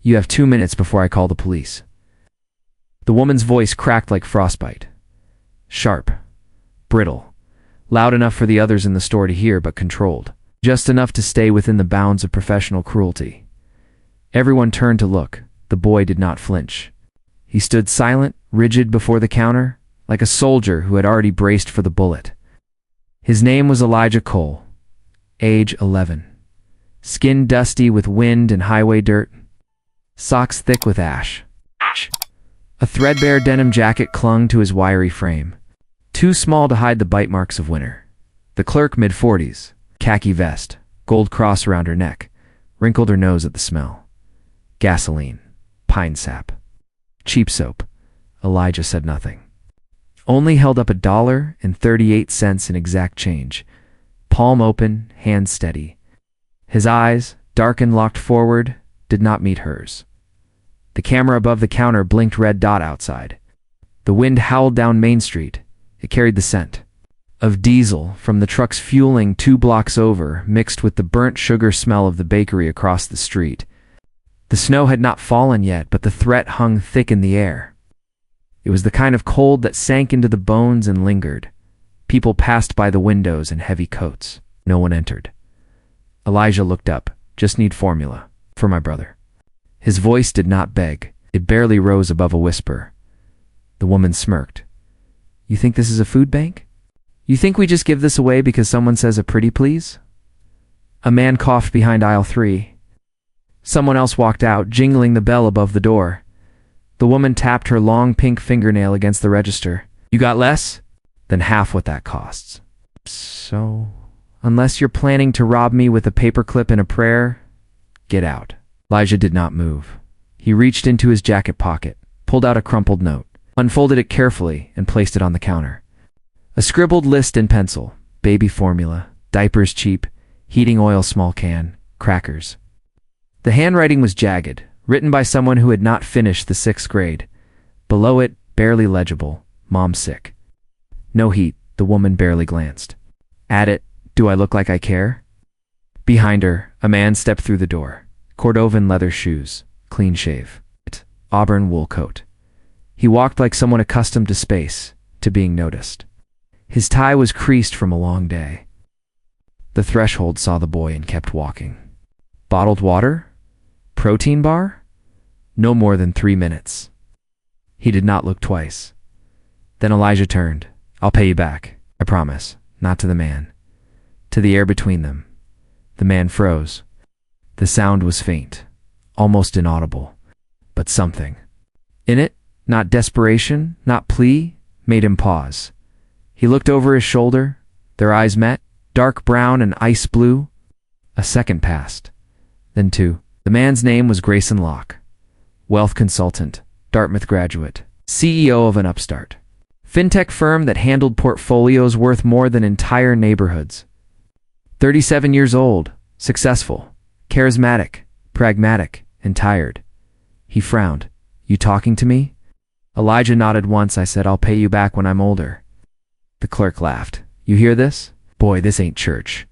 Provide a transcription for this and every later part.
You have 2 minutes before I call the police. The woman's voice cracked like frostbite. Sharp, brittle, loud enough for the others in the store to hear but controlled. Just enough to stay within the bounds of professional cruelty. Everyone turned to look. The boy did not flinch. He stood silent, rigid before the counter, like a soldier who had already braced for the bullet. His name was Elijah Cole, age 11. Skin dusty with wind and highway dirt. Socks thick with ash. A threadbare denim jacket clung to his wiry frame, too small to hide the bite marks of winter. The clerk, mid-40s, khaki vest, gold cross around her neck, wrinkled her nose at the smell. Gasoline, pine sap, cheap soap. Elijah said nothing. Only held up $1.38 in exact change, palm open, hand steady. His eyes, dark and locked forward, did not meet hers. The camera above the counter blinked red dot outside. The wind howled down Main Street. It carried the scent of diesel from the trucks fueling 2 blocks over, mixed with the burnt sugar smell of the bakery across the street. The snow had not fallen yet, but the threat hung thick in the air. It was the kind of cold that sank into the bones and lingered. People passed by the windows in heavy coats. No one entered. Elijah looked up. Just need formula. For my brother. His voice did not beg. It barely rose above a whisper. The woman smirked. You think this is a food bank? You think we just give this away because someone says a pretty please? A man coughed behind aisle 3. Someone else walked out, jingling the bell above the door. The woman tapped her long pink fingernail against the register. You got less? Then half what that costs. So, unless you're planning to rob me with a paperclip and a prayer, get out. Elijah did not move. He reached into his jacket pocket, pulled out a crumpled note, unfolded it carefully, and placed it on the counter. A scribbled list in pencil: baby formula, diapers cheap, heating oil small can, crackers. The handwriting was jagged, written by someone who had not finished the 6th grade. Below it, barely legible, Mom sick. No heat, the woman barely glanced. At it, do I look like I care? Behind her, a man stepped through the door. Cordovan leather shoes, clean shave, auburn wool coat. He walked like someone accustomed to space, to being noticed. His tie was creased from a long day. The threshold saw the boy and kept walking. Bottled water? Protein bar? No more than 3 minutes. He did not look twice. Then Elijah turned. I'll pay you back, I promise. Not to the man. To the air between them. The man froze. The sound was faint, almost inaudible, but something in it, not desperation, not plea, made him pause. He looked over his shoulder. Their eyes met, dark brown and ice blue. A second passed, then 2. The man's name was Grayson Locke, wealth consultant, Dartmouth graduate, CEO of an upstart fintech firm that handled portfolios worth more than entire neighborhoods. 37 years old, successful, charismatic, pragmatic, and tired. He frowned. You talking to me? Elijah nodded once. I said, I'll pay you back when I'm older. The clerk laughed. You hear this? Boy, this ain't church.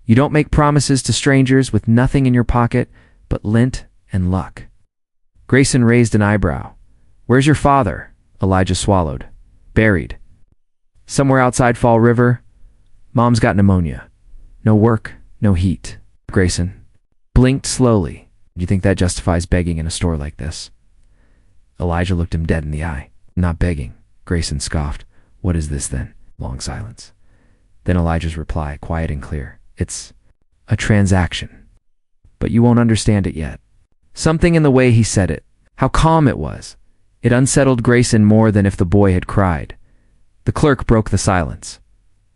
You don't make promises to strangers with nothing in your pocket but lint and luck. Grayson raised an eyebrow. Where's your father? Elijah swallowed. Buried. Somewhere outside Fall River. Mom's got pneumonia. No work, no heat. Grayson blinked slowly. You think that justifies begging in a store like this? Elijah looked him dead in the eye. Not begging. Grayson scoffed. What is this then? Long silence. Then Elijah's reply, quiet and clear. It's a transaction. But you won't understand it yet. Something in the way he said it, how calm it was. It unsettled Grayson more than if the boy had cried. The clerk broke the silence.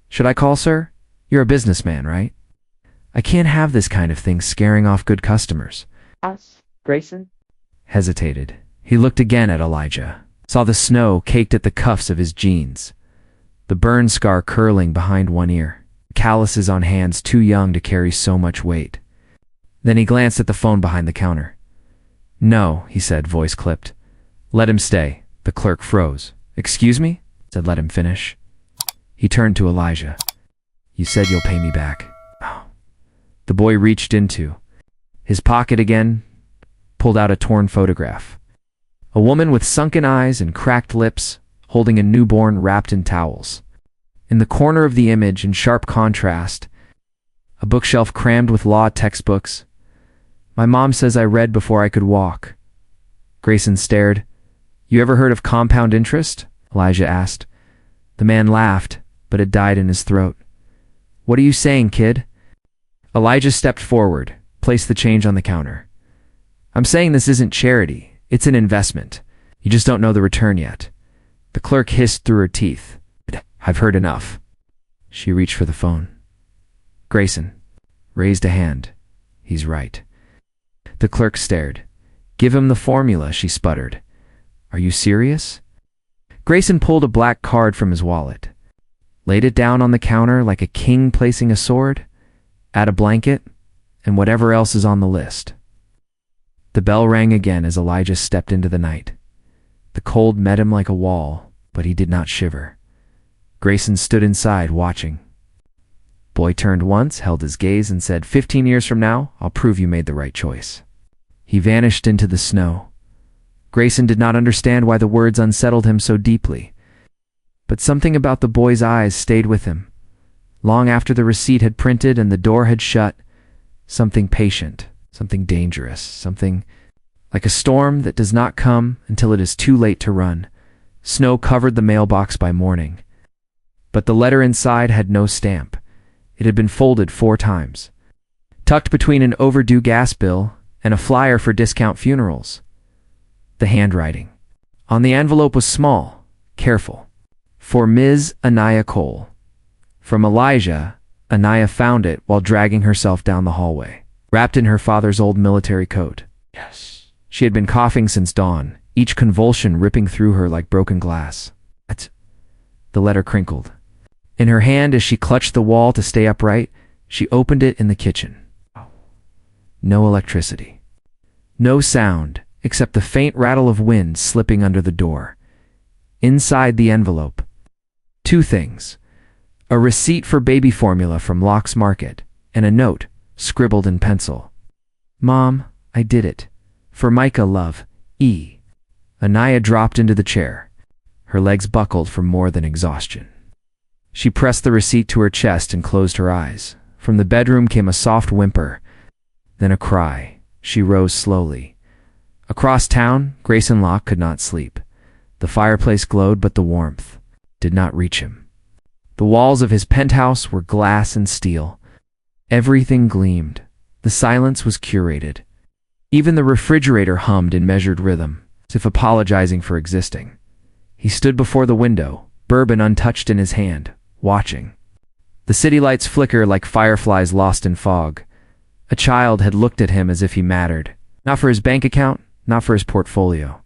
Should I call, sir? You're a businessman, right? I can't have this kind of thing scaring off good customers. Us, Grayson? Hesitated. He looked again at Elijah, saw the snow caked at the cuffs of his jeans, the burn scar curling behind one ear, calluses on hands too young to carry so much weight. Then he glanced at the phone behind the counter. No, he said, voice clipped. Let him stay. The clerk froze. Excuse me? Said let him finish. He turned to Elijah. You said you'll pay me back. Oh. The boy reached into his pocket again, pulled out a torn photograph. A woman with sunken eyes and cracked lips, holding a newborn wrapped in towels. In the corner of the image, in sharp contrast, a bookshelf crammed with law textbooks. My mom says I read before I could walk. Grayson stared. You ever heard of compound interest? Elijah asked. The man laughed, but it died in his throat. What are you saying, kid? Elijah stepped forward, placed the change on the counter. I'm saying this isn't charity. It's an investment. You just don't know the return yet. The clerk hissed through her teeth. I've heard enough. She reached for the phone. Grayson raised a hand. He's right. The clerk stared. Give him the formula, she sputtered. Are you serious? Grayson pulled a black card from his wallet, laid it down on the counter like a king placing a sword, add a blanket, and whatever else is on the list. The bell rang again as Elijah stepped into the night. The cold met him like a wall, but he did not shiver. Grayson stood inside, watching. Boy turned once, held his gaze, and said, 15 years from now, I'll prove you made the right choice. He vanished into the snow. Grayson did not understand why the words unsettled him so deeply. But something about the boy's eyes stayed with him. Long after the receipt had printed and the door had shut, something patient, something dangerous, something like a storm that does not come until it is too late to run. Snow covered the mailbox by morning. But the letter inside had no stamp. It had been folded 4 times, tucked between an overdue gas bill and a flyer for discount funerals. The handwriting on the envelope was small, careful. For Ms. Anaya Cole. From Elijah, Anaya found it while dragging herself down the hallway, wrapped in her father's old military coat. Yes. She had been coughing since dawn, each convulsion ripping through her like broken glass. The letter crinkled. In her hand, as she clutched the wall to stay upright, she opened it in the kitchen. No electricity. No sound, except the faint rattle of wind slipping under the door. Inside the envelope, 2 things. A receipt for baby formula from Locke's Market, and a note, scribbled in pencil. Mom, I did it. For Micah, love, E. Anaya dropped into the chair. Her legs buckled from more than exhaustion. She pressed the receipt to her chest and closed her eyes. From the bedroom came a soft whimper, then a cry. She rose slowly. Across town, Grayson Locke could not sleep. The fireplace glowed, but the warmth did not reach him. The walls of his penthouse were glass and steel. Everything gleamed. The silence was curated. Even the refrigerator hummed in measured rhythm, as if apologizing for existing. He stood before the window, bourbon untouched in his hand, watching. The city lights flicker like fireflies lost in fog. A child had looked at him as if he mattered, not for his bank account, not for his portfolio,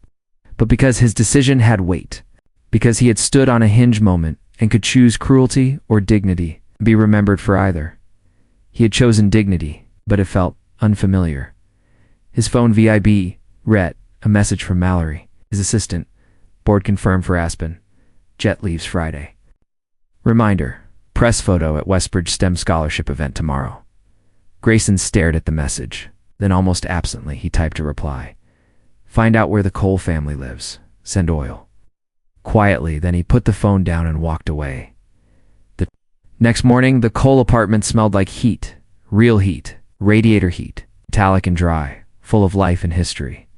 but because his decision had weight, because he had stood on a hinge moment and could choose cruelty or dignity, and be remembered for either. He had chosen dignity, but it felt unfamiliar. His phone VIB, Rhett, a message from Mallory, his assistant, board confirmed for Aspen. Jet leaves Friday. Reminder, press photo at Westbridge STEM Scholarship event tomorrow. Grayson stared at the message. Then almost absently he typed a reply. Find out where the Cole family lives. Send oil. Quietly, then he put the phone down and walked away. The next morning, the Cole apartment smelled like heat. Real heat. Radiator heat. Metallic and dry. Full of life and history.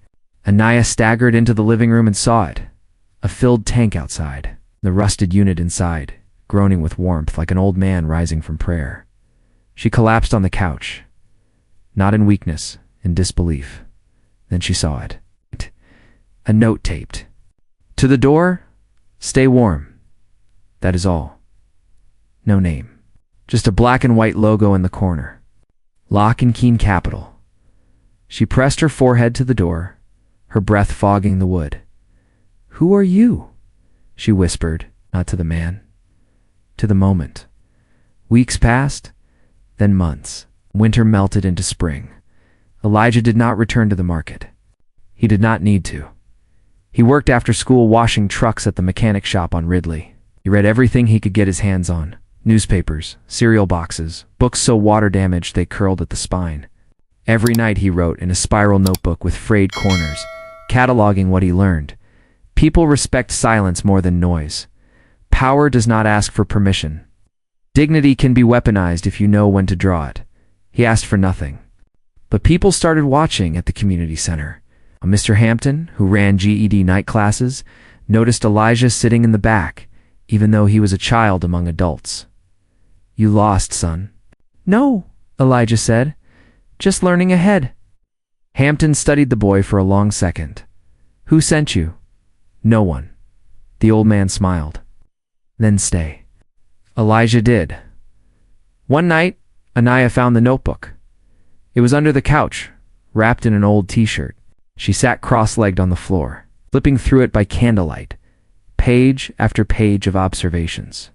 Anaya staggered into the living room and saw it. A filled tank outside. The rusted unit inside, groaning with warmth like an old man rising from prayer. She collapsed on the couch. Not in weakness, in disbelief. Then she saw it. A note taped. To the door, stay warm. That is all. No name. Just a black and white logo in the corner. Lock in Keen Capital. She pressed her forehead to the door, her breath fogging the wood. Who are you? She whispered, not to the man, to the moment. Weeks passed, then months. Winter melted into spring. Elijah did not return to the market. He did not need to. He worked after school washing trucks at the mechanic shop on Ridley. He read everything he could get his hands on. Newspapers, cereal boxes, books so water-damaged they curled at the spine. Every night he wrote in a spiral notebook with frayed corners, cataloging what he learned. People respect silence more than noise. Power does not ask for permission. Dignity can be weaponized if you know when to draw it. He asked for nothing. But people started watching at the community center. Mr. Hampton, who ran GED night classes, noticed Elijah sitting in the back, even though he was a child among adults. "You lost, son." "No," Elijah said. "Just learning ahead." Hampton studied the boy for a long second. "Who sent you?" "No one." The old man smiled. "Then stay." Elijah did. One night, Anaya found the notebook. It was under the couch, wrapped in an old t-shirt. She sat cross-legged on the floor, flipping through it by candlelight, page after page of observations.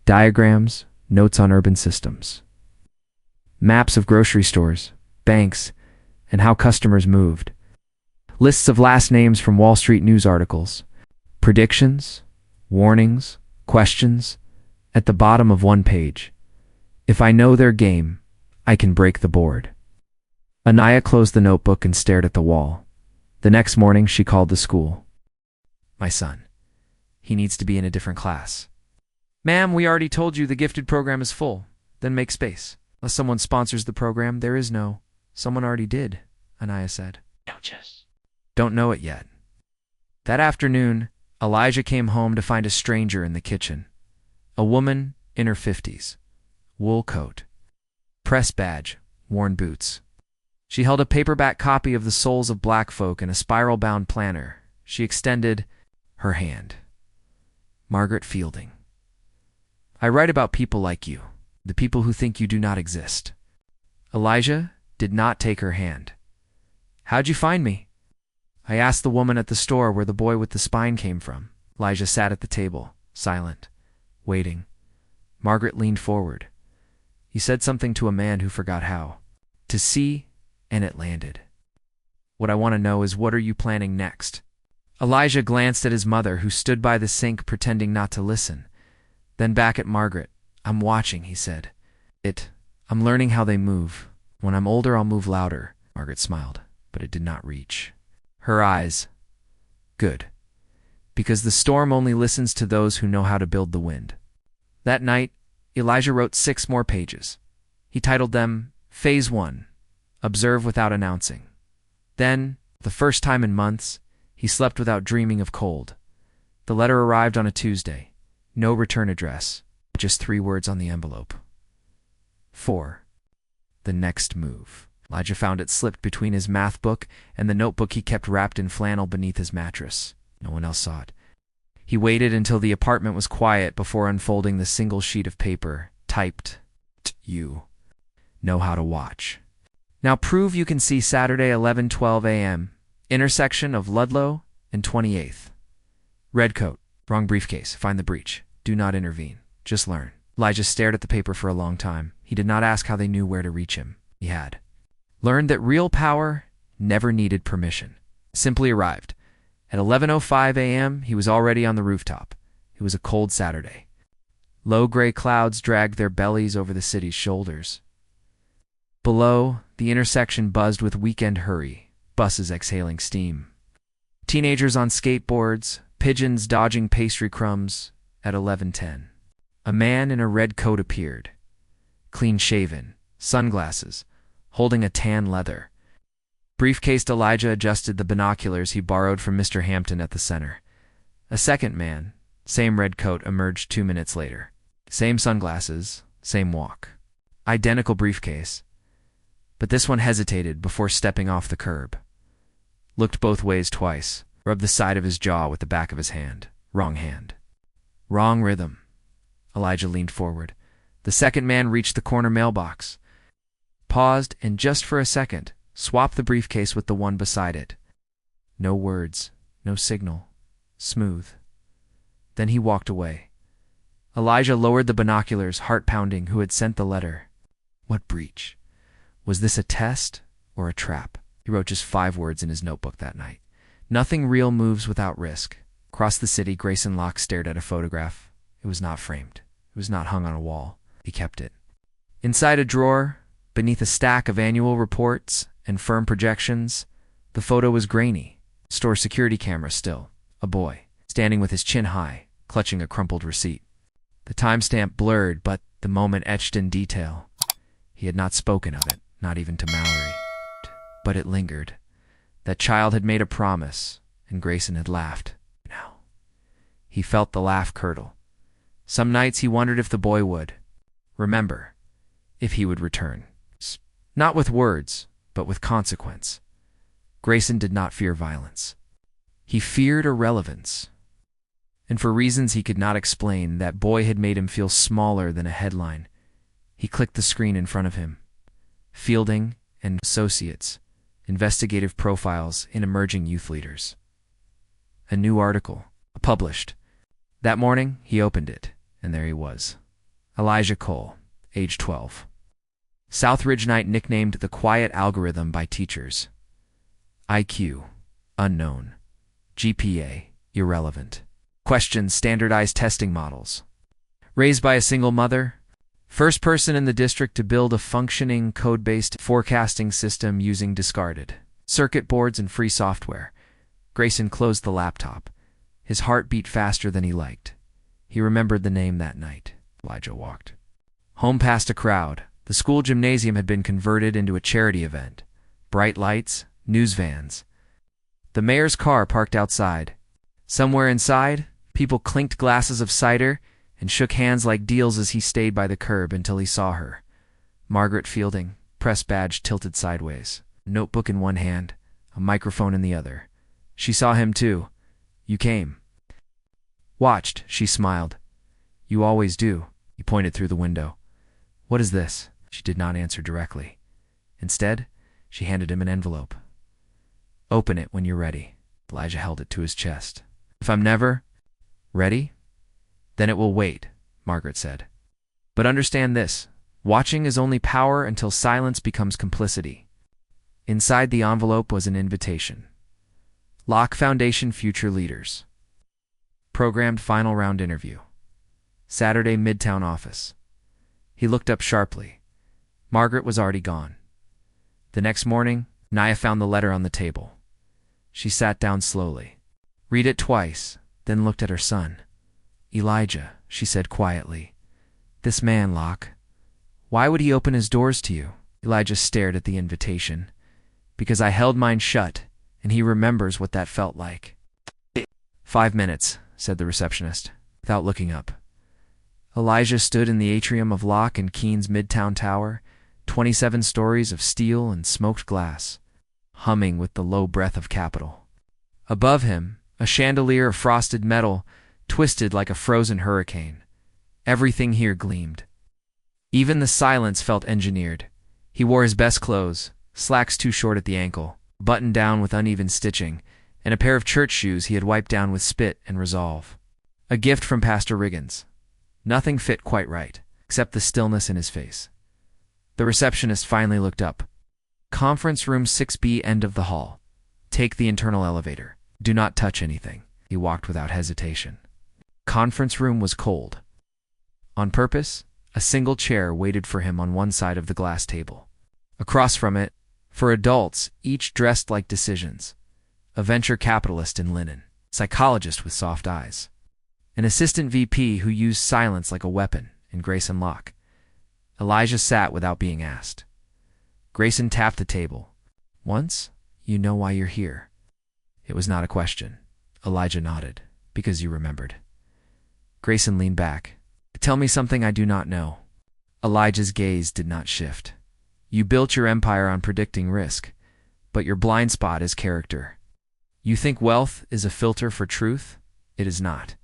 Diagrams, notes on urban systems. Maps of grocery stores, banks, and how customers moved. Lists of last names from Wall Street news articles. Predictions, warnings, questions. At the bottom of one page, "If I know their game, I can break the board." Anaya closed the notebook and stared at the wall. The next morning, she called the school. "My son. He needs to be in a different class." "Ma'am, we already told you the gifted program is full. Then make space. Unless someone sponsors the program, there is no." "Someone already did," Anaya said. "Don't know it yet." That afternoon, Elijah came home to find a stranger in the kitchen. A woman in her 50s. Wool coat. Press badge. Worn boots. She held a paperback copy of The Souls of Black Folk and a spiral-bound planner. She extended her hand. "Margaret Fielding. I write about people like you, the people who think you do not exist." Elijah did not take her hand. "How'd you find me?" "I asked the woman at the store where the boy with the spine came from." Elijah sat at the table, silent, waiting. Margaret leaned forward. "You said something to a man who forgot how. To see, and it landed. What I want to know is, what are you planning next?" Elijah glanced at his mother, who stood by the sink pretending not to listen. Then back at Margaret. "I'm watching," he said. I'm learning how they move. When I'm older, I'll move louder." Margaret smiled, but it did not reach. Her eyes. "Good. Because the storm only listens to those who know how to build the wind." That night, Elijah wrote 6 more pages. He titled them Phase 1, Observe Without Announcing. Then, the first time in months, he slept without dreaming of cold. The letter arrived on a Tuesday. No return address, just 3 words on the envelope. 4. The next move. Elijah found it slipped between his math book and the notebook he kept wrapped in flannel beneath his mattress. No one else saw it. He waited until the apartment was quiet before unfolding the single sheet of paper, typed, "You know how to watch. Now prove you can see Saturday 11:12 a.m., intersection of Ludlow and 28th. Red coat, wrong briefcase, find the breach. Do not intervene. Just learn." Elijah stared at the paper for a long time. He did not ask how they knew where to reach him. He had learned that real power never needed permission. Simply arrived. At 11:05 a.m., he was already on the rooftop. It was a cold Saturday. Low gray clouds dragged their bellies over the city's shoulders. Below, the intersection buzzed with weekend hurry, buses exhaling steam. Teenagers on skateboards, pigeons dodging pastry crumbs. At 11:10, a man in a red coat appeared. Clean-shaven, sunglasses, holding a tan leather. Briefcased Elijah adjusted the binoculars he borrowed from Mr. Hampton at the center. A second man, same red coat, emerged 2 minutes later. Same sunglasses, same walk. Identical briefcase. But this one hesitated before stepping off the curb. Looked both ways twice, rubbed the side of his jaw with the back of his hand. Wrong hand. Wrong rhythm. Elijah leaned forward. The second man reached the corner mailbox. Paused, and just for a second, swapped the briefcase with the one beside it. No words, no signal. Smooth. Then he walked away. Elijah lowered the binoculars, heart pounding, who had sent the letter. What breach? Was this a test or a trap? He wrote just 5 words in his notebook that night. Nothing real moves without risk. Across the city, Grayson Locke stared at a photograph. It was not framed. It was not hung on a wall. He kept it. Inside a drawer, Beneath a stack of annual reports and firm projections, the photo was grainy. Store security camera still. A boy, standing with his chin high, clutching a crumpled receipt. The timestamp blurred, but the moment etched in detail. He had not spoken of it, not even to Mallory. But it lingered. That child had made a promise, and Grayson had laughed. Now, he felt the laugh curdle. Some nights he wondered if the boy would remember, if he would return. Not with words, but with consequence. Grayson did not fear violence. He feared irrelevance. And for reasons he could not explain, that boy had made him feel smaller than a headline. He clicked the screen in front of him. Fielding and Associates, investigative profiles in emerging youth leaders. A new article, published. That morning, he opened it, and there he was. Elijah Cole, age 12. Southridge Knight nicknamed the quiet algorithm by teachers. IQ, unknown. GPA, irrelevant. Questions, standardized testing models. Raised by a single mother. First person in the district to build a functioning code-based forecasting system using discarded circuit boards and free software. Grayson closed the laptop. His heart beat faster than he liked. He remembered the name that night. Elijah walked home past a crowd. The school gymnasium had been converted into a charity event. Bright lights, news vans. The mayor's car parked outside. Somewhere inside, people clinked glasses of cider and shook hands like deals as he stayed by the curb until he saw her. Margaret Fielding, press badge tilted sideways, notebook in one hand, a microphone in the other. She saw him too. You came. Watched, she smiled. You always do. He pointed through the window. What is this? She did not answer directly. Instead, she handed him an envelope. Open it when you're ready. Elijah held it to his chest. If I'm never ready, then it will wait, Margaret said. But understand this. Watching is only power until silence becomes complicity. Inside the envelope was an invitation. Locke Foundation Future Leaders. Programmed final round interview. Saturday Midtown office. He looked up sharply. Margaret was already gone. The next morning, Naya found the letter on the table. She sat down slowly. Read it twice, then looked at her son. Elijah, she said quietly. This man, Locke. Why would he open his doors to you? Elijah stared at the invitation. Because I held mine shut, and he remembers what that felt like. 5 minutes, said the receptionist, without looking up. Elijah stood in the atrium of Locke and Keen's Midtown Tower, 27 stories of steel and smoked glass, humming with the low breath of capital. Above him, a chandelier of frosted metal twisted like a frozen hurricane. Everything here gleamed. Even the silence felt engineered. He wore his best clothes, slacks too short at the ankle, buttoned down with uneven stitching, and a pair of church shoes he had wiped down with spit and resolve. A gift from Pastor Riggins. Nothing fit quite right, except the stillness in his face. The receptionist finally looked up. Conference room 6B, end of the hall. Take the internal elevator. Do not touch anything. He walked without hesitation. Conference room was cold. On purpose, a single chair waited for him on one side of the glass table. Across from it, for adults, each dressed like decisions. A venture capitalist in linen, psychologist with soft eyes. An assistant VP who used silence like a weapon in Grayson Locke. Elijah sat without being asked. Grayson tapped the table. Once, you know why you're here. It was not a question. Elijah nodded. Because you remembered. Grayson leaned back. Tell me something I do not know. Elijah's gaze did not shift. You built your empire on predicting risk, but your blind spot is character. You think wealth is a filter for truth? It is not.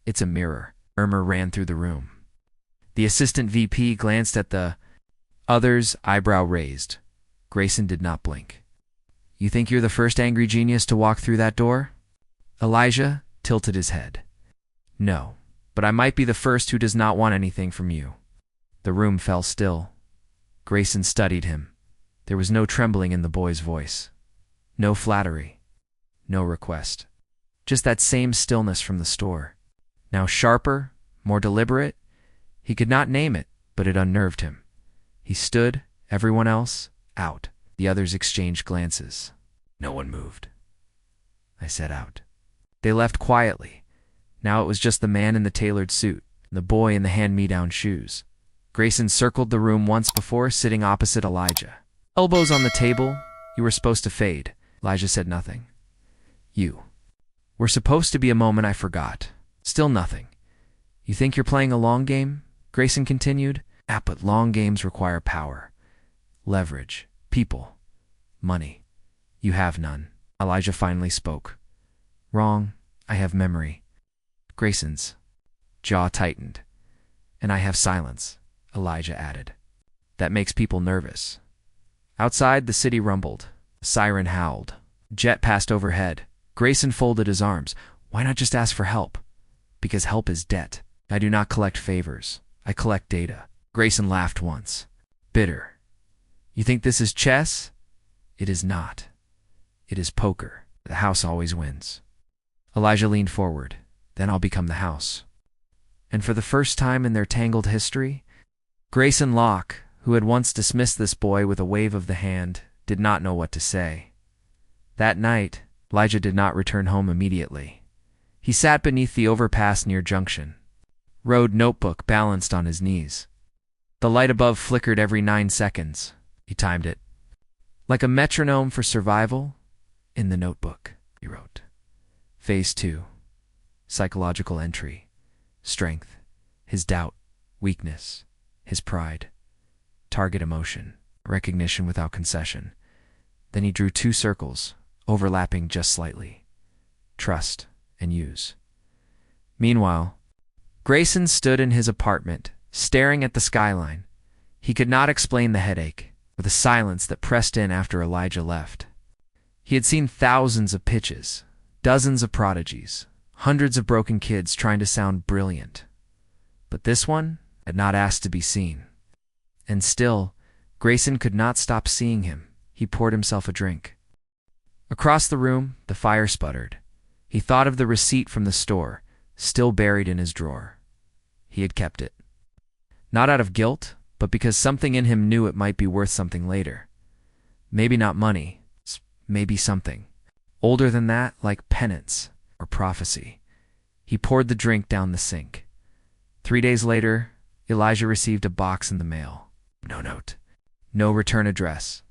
It's a mirror. Murmur ran through the room. The assistant VP glanced at the other's eyebrow raised. Grayson did not blink. You think you're the first angry genius to walk through that door? Elijah tilted his head. No, but I might be the first who does not want anything from you. The room fell still. Grayson studied him. There was no trembling in the boy's voice. No flattery. No request. Just that same stillness from the store. Now sharper, more deliberate. He could not name it, but it unnerved him. He stood Everyone else, out. The others exchanged glances. No one moved. I said out. They left quietly. Now it was just the man in the tailored suit, and the boy in the hand-me-down shoes. Grayson circled the room once before, sitting opposite Elijah. Elbows on the table. You were supposed to fade. Elijah said nothing. You. We're supposed to be a moment I forgot. Still nothing. You think you're playing a long game? Grayson continued. But long games require power, leverage, people, money. You have none. Elijah finally spoke. Wrong. I have memory. Grayson's jaw tightened. And I have silence, Elijah added. That makes people nervous. Outside, the city rumbled. A siren howled. A jet passed overhead. Grayson folded his arms. Why not just ask for help? Because help is debt. I do not collect favors. I collect data. Grayson laughed once. Bitter. You think this is chess? It is not. It is poker. The house always wins. Elijah leaned forward. Then I'll become the house. And for the first time in their tangled history, Grayson Locke, who had once dismissed this boy with a wave of the hand, did not know what to say. That night, Elijah did not return home immediately. He sat beneath the overpass near Junction. Road notebook balanced on his knees. The light above flickered every 9 seconds. He timed it. Like a metronome for survival, in the notebook, he wrote. Phase 2. Psychological entry. Strength. His doubt. Weakness. His pride. Target emotion. Recognition without concession. Then he drew 2 circles, overlapping just slightly. Trust and use. Meanwhile, Grayson stood in his apartment, staring at the skyline. He could not explain the headache, or the silence that pressed in after Elijah left. He had seen thousands of pitches, dozens of prodigies, hundreds of broken kids trying to sound brilliant. But this one had not asked to be seen. And still, Grayson could not stop seeing him. He poured himself a drink. Across the room, the fire sputtered. He thought of the receipt from the store, still buried in his drawer. He had kept it. Not out of guilt, but because something in him knew it might be worth something later. Maybe not money, maybe something. Older than that, like penance or prophecy. He poured the drink down the sink. 3 days later, Elijah received a box in the mail. No note. No return address.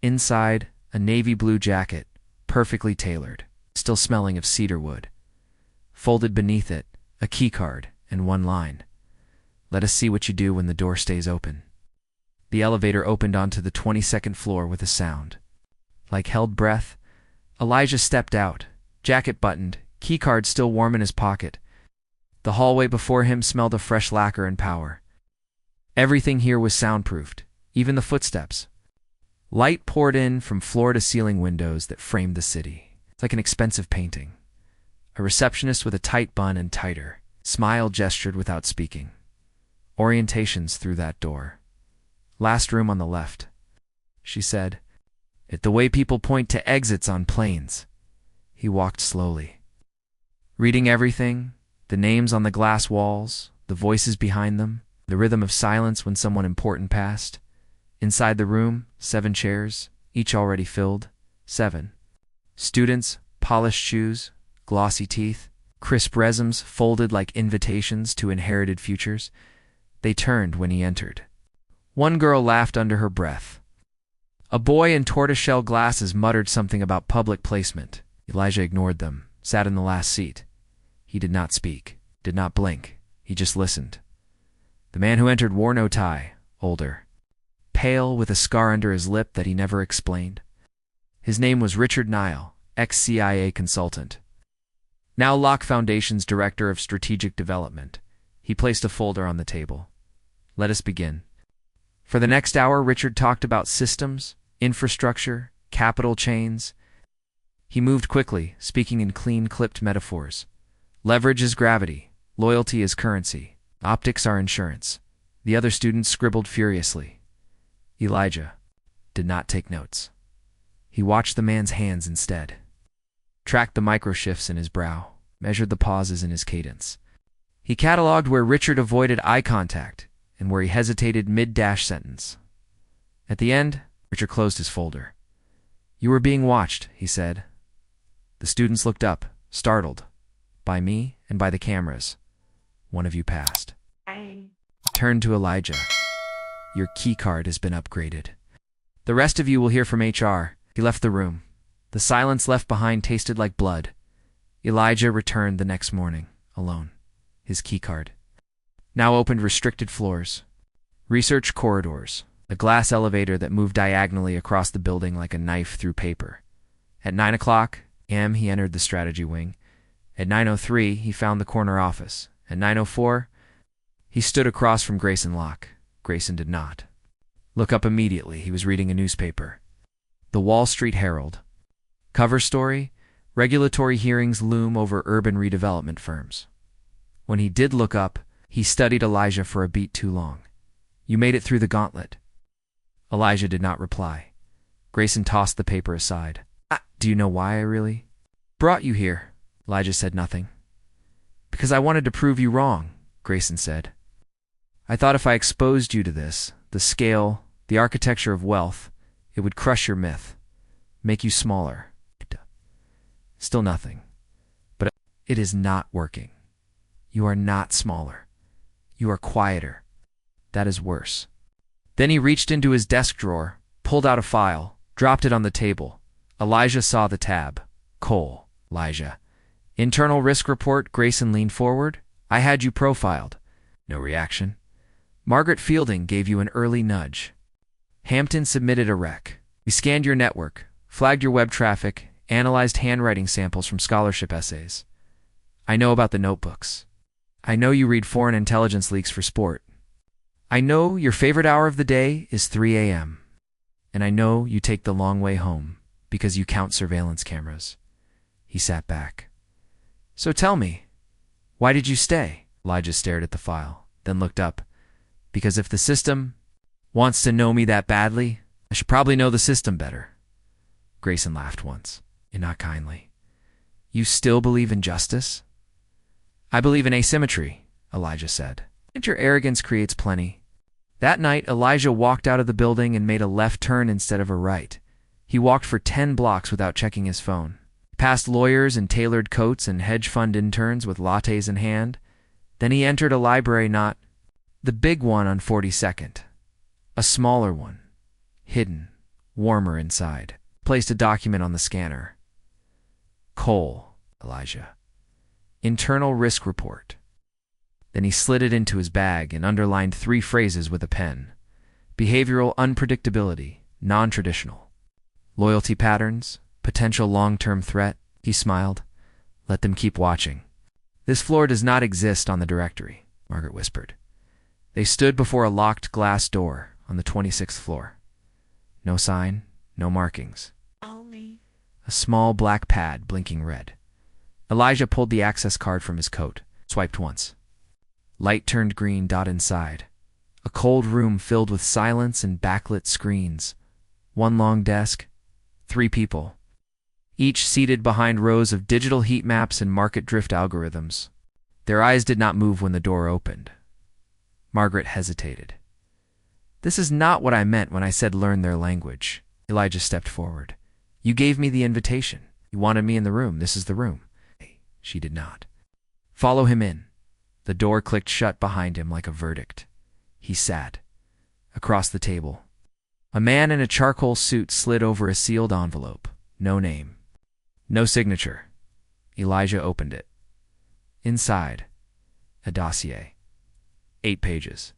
Inside, a navy blue jacket, perfectly tailored, still smelling of cedar wood. Folded beneath it, a key card and 1 line. Let us see what you do when the door stays open. The elevator opened onto the 22nd floor with a sound. Like held breath, Elijah stepped out, jacket buttoned, key card still warm in his pocket. The hallway before him smelled of fresh lacquer and power. Everything here was soundproofed, even the footsteps. Light poured in from floor-to-ceiling windows that framed the city. It's like an expensive painting. A receptionist with a tight bun and tighter smile gestured without speaking. Orientations through that door. Last room on the left. She said, "It's the way people point to exits on planes." He walked slowly. Reading everything, the names on the glass walls, the voices behind them, the rhythm of silence when someone important passed. Inside the room, 7 chairs, each already filled. 7. Students, polished shoes, glossy teeth, crisp resumes folded like invitations to inherited futures. They turned when he entered. One girl laughed under her breath. A boy in tortoiseshell glasses muttered something about public placement. Elijah ignored them, sat in the last seat. He did not speak, did not blink. He just listened. The man who entered wore no tie, older, pale with a scar under his lip that he never explained. His name was Richard Nile, ex-CIA consultant. Now Locke Foundation's Director of Strategic Development. He placed a folder on the table. Let us begin. For the next hour, Richard talked about systems, infrastructure, capital chains. He moved quickly, speaking in clean, clipped metaphors. Leverage is gravity. Loyalty is currency. Optics are insurance. The other students scribbled furiously. Elijah did not take notes. He watched the man's hands instead. Tracked the micro-shifts in his brow, measured the pauses in his cadence. He cataloged where Richard avoided eye contact and where he hesitated mid-dash sentence. At the end, Richard closed his folder. "You were being watched," he said. The students looked up, startled, by me and by the cameras. One of you passed. Turned to Elijah. "Your key card has been upgraded. The rest of you will hear from HR." He left the room. The silence left behind tasted like blood. Elijah returned the next morning, alone. His key card. Now opened restricted floors. Research corridors. A glass elevator that moved diagonally across the building like a knife through paper. At 9 o'clock a.m. he entered the strategy wing. At 9:03 he found the corner office. At 9:04 he stood across from Grayson Locke. Grayson did not look up immediately. He was reading a newspaper. The Wall Street Herald. Cover story: regulatory hearings loom over urban redevelopment firms. When he did look up, he studied Elijah for a beat too long. "You made it through the gauntlet." Elijah did not reply. Grayson tossed the paper aside. "Do you know why I really brought you here?" Elijah said nothing. "Because I wanted to prove you wrong," Grayson said. "I thought if I exposed you to this, the scale, the architecture of wealth, it would crush your myth, make you smaller." Still nothing. "But it is not working. You are not smaller. You are quieter. That is worse." Then he reached into his desk drawer, pulled out a file, dropped it on the table. Elijah saw the tab. Cole. Elijah. "Internal risk report." Grayson leaned forward. "I had you profiled." No reaction. "Margaret Fielding gave you an early nudge. Hampton submitted a rec. We scanned your network, flagged your web traffic, analyzed handwriting samples from scholarship essays. I know about the notebooks. I know you read foreign intelligence leaks for sport. I know your favorite hour of the day is 3 a.m. And I know you take the long way home because you count surveillance cameras." He sat back. "So tell me, why did you stay?" Elijah stared at the file, then looked up. "Because if the system wants to know me that badly, I should probably know the system better." Grayson laughed once, and not kindly. "You still believe in justice?" "I believe in asymmetry," Elijah said. "And your arrogance creates plenty." That night, Elijah walked out of the building and made a left turn instead of a right. He walked for 10 blocks without checking his phone. Past lawyers in tailored coats and hedge fund interns with lattes in hand. Then he entered a library, not the big one on 42nd. A smaller one, hidden, warmer inside. Placed a document on the scanner. Cole, Elijah. Internal risk report. Then he slid it into his bag and underlined 3 phrases with a pen. Behavioral unpredictability, non-traditional. Loyalty patterns, potential long-term threat. He smiled. "Let them keep watching." "This floor does not exist on the directory," Margaret whispered. They stood before a locked glass door on the 26th floor. No sign, no markings. A small black pad blinking red. Elijah pulled the access card from his coat, swiped once. Light turned green. Dot inside. A cold room filled with silence and backlit screens. 1 long desk. 3 people. Each seated behind rows of digital heat maps and market drift algorithms. Their eyes did not move when the door opened. Margaret hesitated. "This is not what I meant when I said learn their language." Elijah stepped forward. "You gave me the invitation. You wanted me in the room. This is the room." She did not. "Follow him in." The door clicked shut behind him like a verdict. He sat. Across the table, a man in a charcoal suit slid over a sealed envelope. No name. No signature. Elijah opened it. Inside, a dossier. 8 pages.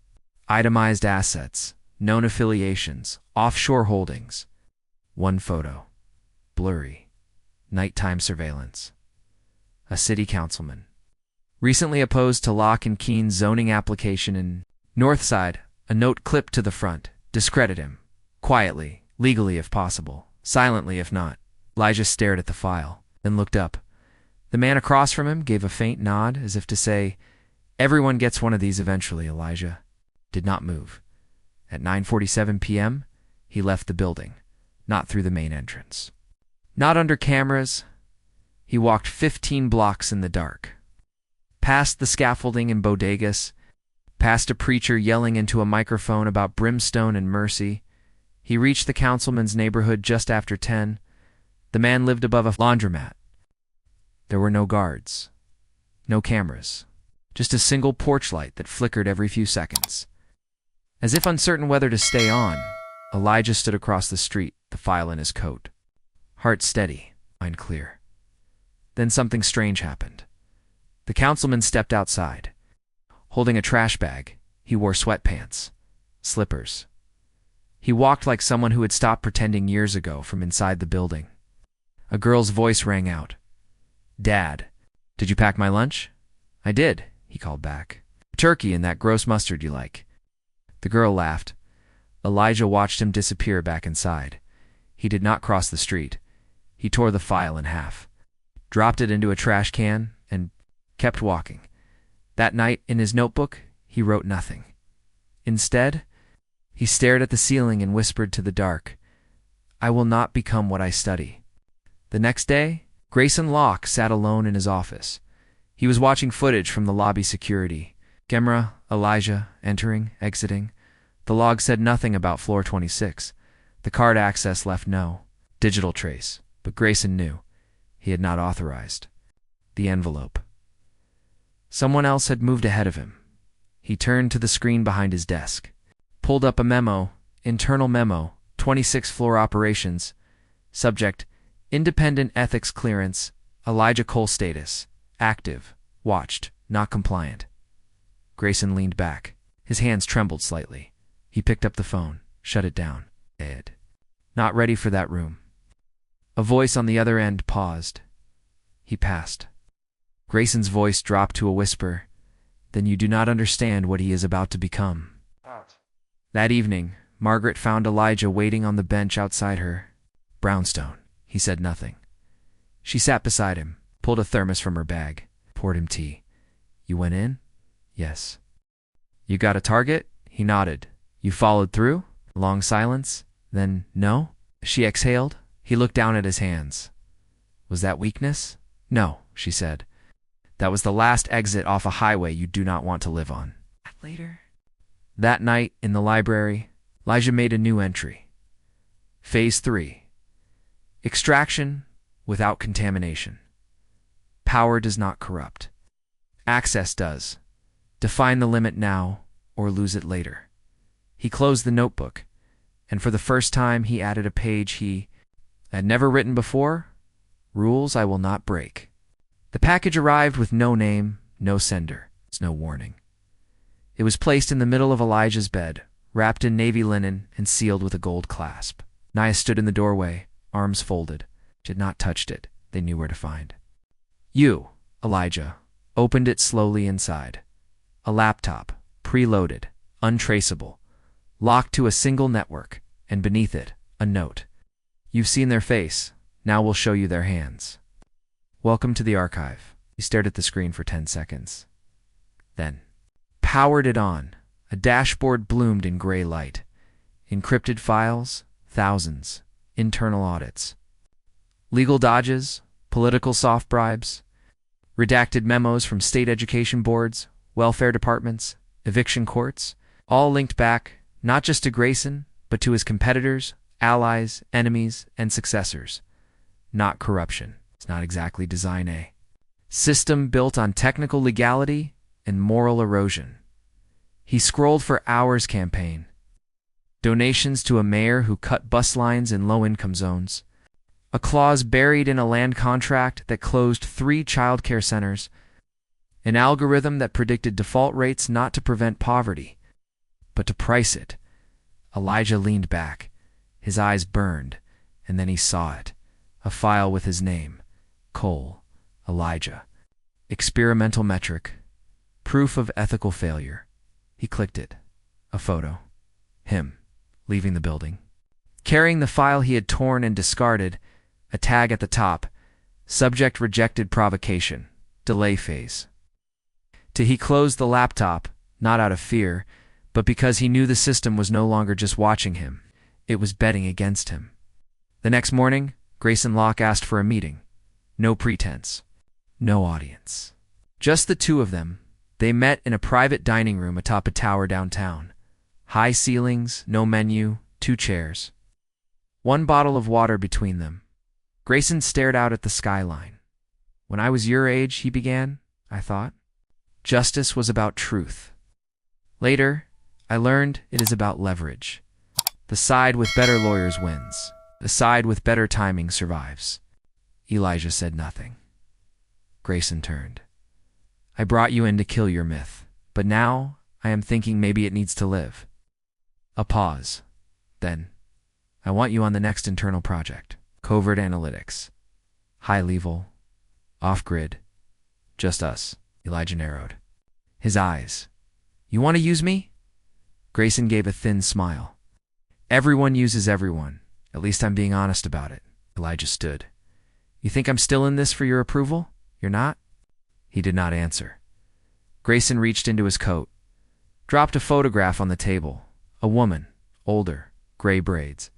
Itemized assets, known affiliations, offshore holdings. 1 photo. Blurry. Nighttime surveillance. A city councilman. Recently opposed to Lock and Keen's zoning application in Northside. A note clipped to the front. Discredit him. Quietly, legally if possible, silently if not. Elijah stared at the file, then looked up. The man across from him gave a faint nod, as if to say, "Everyone gets one of these eventually." Elijah did not move. At 9:47 p.m., he left the building, not through the main entrance. Not under cameras. He walked 15 blocks in the dark. Past the scaffolding and bodegas, past a preacher yelling into a microphone about brimstone and mercy. He reached the councilman's neighborhood just after 10. The man lived above a laundromat. There were no guards, no cameras, just a single porch light that flickered every few seconds. As if uncertain whether to stay on, Elijah stood across the street, the file in his coat. Heart steady, mind clear. Then something strange happened. The councilman stepped outside. Holding a trash bag, he wore sweatpants, slippers. He walked like someone who had stopped pretending years ago from inside the building. A girl's voice rang out. "Dad, did you pack my lunch?" "I did," he called back. "Turkey and that gross mustard you like." The girl laughed. Elijah watched him disappear back inside. He did not cross the street. He tore the file in half, dropped it into a trash can, and kept walking. That night, in his notebook, he wrote nothing. Instead, he stared at the ceiling and whispered to the dark, "I will not become what I study." The next day, Grayson Locke sat alone in his office. He was watching footage from the lobby security. Camera, Elijah, entering, exiting. The log said nothing about floor 26. The card access left no digital trace, but Grayson knew he had not authorized the envelope. Someone else had moved ahead of him. He turned to the screen behind his desk, pulled up a memo, internal memo, 26th floor operations, subject, independent ethics clearance, Elijah Cole status, active, watched, not compliant. Grayson leaned back. His hands trembled slightly. He picked up the phone, shut it down. Ed. Not ready for that room. A voice on the other end paused. He passed. Grayson's voice dropped to a whisper. Then you do not understand what he is about to become. That evening, Margaret found Elijah waiting on the bench outside her. "Brownstone." He said nothing. She sat beside him, pulled a thermos from her bag, poured him tea. "You went in?" "Yes." "You got a target?" He nodded. "You followed through?" Long silence. Then, "No?" She exhaled. He looked down at his hands. "Was that weakness?" "No," she said. "That was the last exit off a highway you do not want to live on." Later. That night, in the library, Elijah made a new entry. Phase 3. Extraction without contamination. Power does not corrupt. Access does. Define the limit now or lose it later. He closed the notebook, and for the first time he added a page he had never written before. Rules I will not break. The package arrived with no name, no sender, no warning. It was placed in the middle of Elijah's bed, wrapped in navy linen and sealed with a gold clasp. Naya stood in the doorway, arms folded. She had not touched it. They knew where to find. You, Elijah, opened it slowly inside. A laptop, preloaded, untraceable, locked to a single network, and beneath it, a note. You've seen their face. Now we'll show you their hands. Welcome to the archive. He stared at the screen for 10 seconds. Then powered it on. A dashboard bloomed in gray light. Encrypted files, thousands. Internal audits. Legal dodges, political soft bribes. Redacted memos from state education boards, welfare departments, eviction courts. All linked back, not just to Grayson, but to his competitors, allies, enemies, and successors. Not corruption. It's not exactly design A. System built on technical legality and moral erosion. He scrolled for hours. Campaign. Donations to a mayor who cut bus lines in low-income zones. A clause buried in a land contract that closed 3 childcare centers. An algorithm that predicted default rates not to prevent poverty, but to price it. Elijah leaned back. His eyes burned, and then he saw it. A file with his name. Cole, Elijah. Experimental metric. Proof of ethical failure. He clicked it. A photo. Him, leaving the building. Carrying the file he had torn and discarded, a tag at the top. Subject rejected provocation. Delay phase. He closed the laptop, not out of fear, but because he knew the system was no longer just watching him. It was betting against him. The next morning, Grayson Locke asked for a meeting. No pretense. No audience. Just the two of them. They met in a private dining room atop a tower downtown. High ceilings, no menu, 2 chairs, one bottle of water between them. Grayson stared out at the skyline. When I was your age, he began, I thought. Justice was about truth. Later, I learned it is about leverage. The side with better lawyers wins. The side with better timing survives. Elijah said nothing. Grayson turned. I brought you in to kill your myth, but now I am thinking maybe it needs to live. A pause. Then, I want you on the next internal project. Covert analytics. High level. Off-grid. Just us. Elijah narrowed his eyes. You want to use me? Grayson gave a thin smile. Everyone uses everyone. At least I'm being honest about it. Elijah stood. You think I'm still in this for your approval? You're not? He did not answer. Grayson reached into his coat, dropped a photograph on the table. A woman, older, gray braids.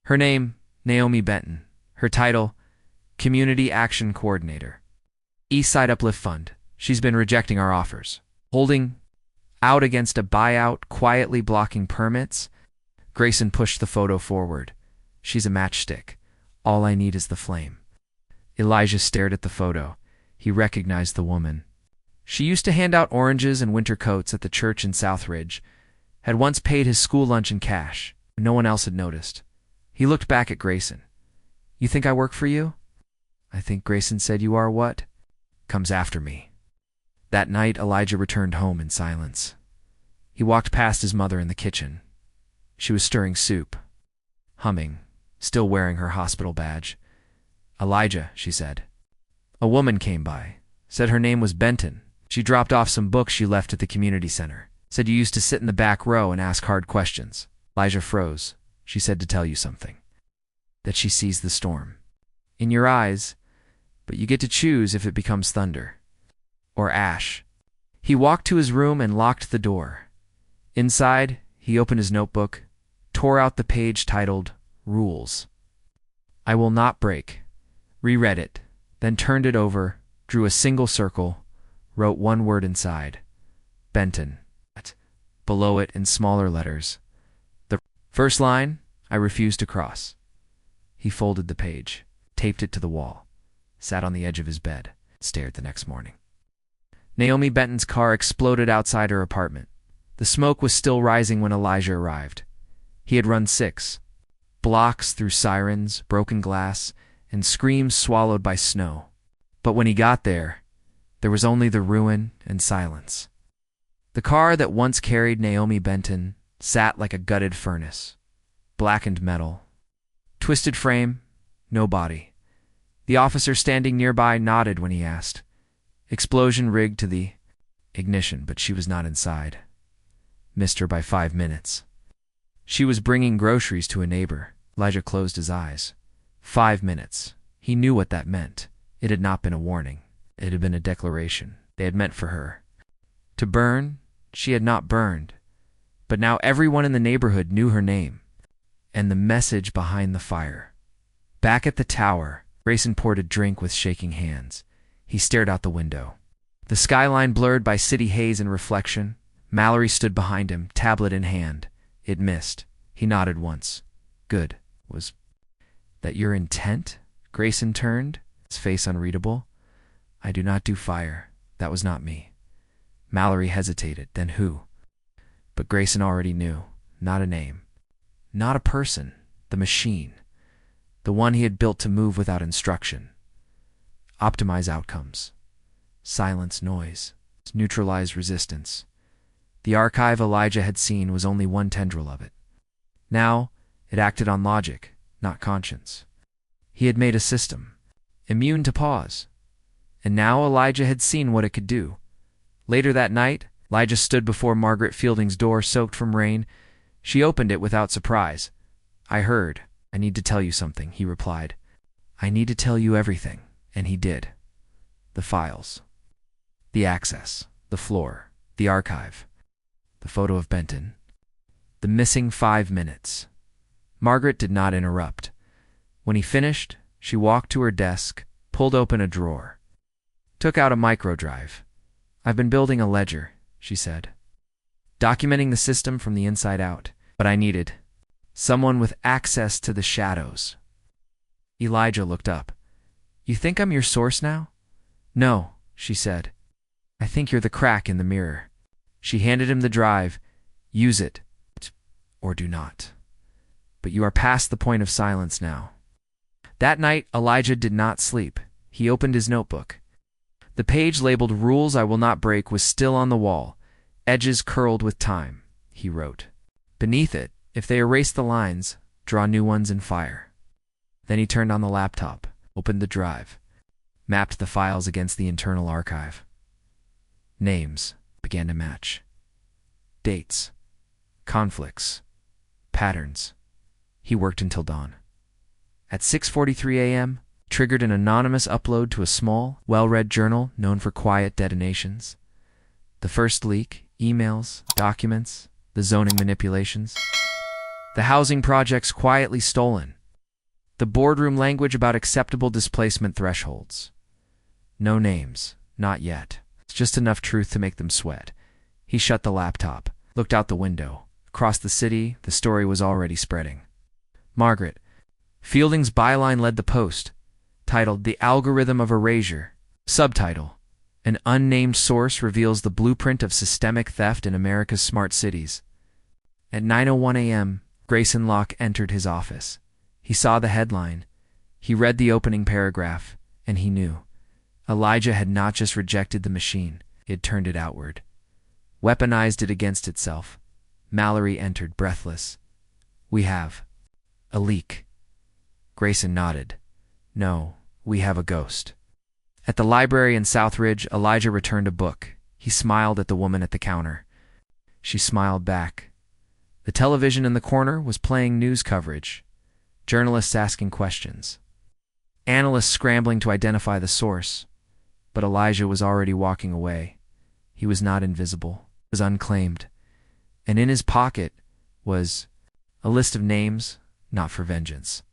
Her name, Naomi Benton. Her title, Community Action Coordinator. Eastside Uplift Fund. She's been rejecting our offers. Holding out against a buyout, quietly blocking permits. Grayson pushed the photo forward. She's a matchstick. All I need is the flame. Elijah stared at the photo. He recognized the woman. She used to hand out oranges and winter coats at the church in Southridge, had once paid his school lunch in cash. No one else had noticed. He looked back at Grayson. You think I work for you? I think Grayson said you are what? Comes after me. That night, Elijah returned home in silence. He walked past his mother in the kitchen. She was stirring soup, humming, still wearing her hospital badge. Elijah, she said. A woman came by, said her name was Benton. She dropped off some books she left at the community center. Said you used to sit in the back row and ask hard questions. Elijah froze. She said to tell you something. That she sees the storm. In your eyes, but you get to choose if it becomes thunder. Or ash. He walked to his room and locked the door. Inside, he opened his notebook, tore out the page titled Rules. I will not break. Reread it, then turned it over, drew a single circle, wrote one word inside. Benton. Below it in smaller letters. The first line, I refuse to cross. He folded the page, taped it to the wall, sat on the edge of his bed, stared the next morning. Naomi Benton's car exploded outside her apartment. The smoke was still rising when Elijah arrived. He had run 6 blocks through sirens, broken glass, and screams swallowed by snow. But when he got there was only the ruin and silence. The car that once carried Naomi Benton sat like a gutted furnace. Blackened metal. Twisted frame, no body. The officer standing nearby nodded when he asked. Explosion rigged to the ignition, but she was not inside. Missed her by 5 minutes. She was bringing groceries to a neighbor. Elijah closed his eyes. 5 minutes. He knew what that meant. It had not been a warning. It had been a declaration. They had meant for her. To burn, she had not burned. But now everyone in the neighborhood knew her name. And the message behind the fire. Back at the tower, Grayson poured a drink with shaking hands. He stared out the window. The skyline blurred by city haze and reflection. Mallory stood behind him, tablet in hand. It missed. He nodded once. Good. Was that your intent? Grayson turned, his face unreadable. I do not do fire. That was not me. Mallory hesitated. Then who? But Grayson already knew. Not a name. Not a person. The machine. The one he had built to move without instruction. Optimize outcomes. Silence noise. Neutralize resistance. The archive Elijah had seen was only one tendril of it. Now, it acted on logic, not conscience. He had made a system, immune to pause. And now Elijah had seen what it could do. Later that night, Elijah stood before Margaret Fielding's door soaked from rain. She opened it without surprise. I heard. I need to tell you something, he replied. I need to tell you everything. And he did. The files. The access. The floor. The archive. The photo of Benton. The missing 5 minutes. Margaret did not interrupt. When he finished, she walked to her desk, pulled open a drawer. Took out a microdrive. I've been building a ledger, she said. Documenting the system from the inside out. But I needed Someone with access to the shadows. Elijah looked up. You think I'm your source now? No, she said. I think you're the crack in the mirror. She handed him the drive. Use it, or do not. But you are past the point of silence now. That night, Elijah did not sleep. He opened his notebook. The page labeled Rules I Will Not Break was still on the wall, edges curled with time, he wrote. Beneath it, if they erase the lines, draw new ones and fire. Then he turned on the laptop, opened the drive, mapped the files against the internal archive. Names began to match. Dates, conflicts, patterns. He worked until dawn. At 6:43 a.m., triggered an anonymous upload to a small, well-read journal known for quiet detonations. The first leak, emails, documents, the zoning manipulations. The housing projects quietly stolen. The boardroom language about acceptable displacement thresholds. No names, not yet. It's just enough truth to make them sweat. He shut the laptop, looked out the window. Across the city, the story was already spreading. Margaret. Fielding's byline led the post, titled The Algorithm of Erasure. Subtitle: An unnamed source reveals the blueprint of systemic theft in America's smart cities. At 9:01 a.m., Grayson Locke entered his office. He saw the headline. He read the opening paragraph, and he knew. Elijah had not just rejected the machine, he had turned it outward. Weaponized it against itself. Mallory entered, breathless. We have a leak. Grayson nodded. No, we have a ghost. At the library in Southridge, Elijah returned a book. He smiled at the woman at the counter. She smiled back. The television in the corner was playing news coverage. Journalists asking questions. Analysts scrambling to identify the source. But Elijah was already walking away. He was not invisible, was unclaimed. And in his pocket was a list of names, not for vengeance.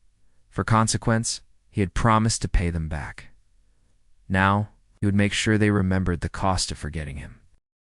For consequence, he had promised to pay them back. Now, he would make sure they remembered the cost of forgetting him.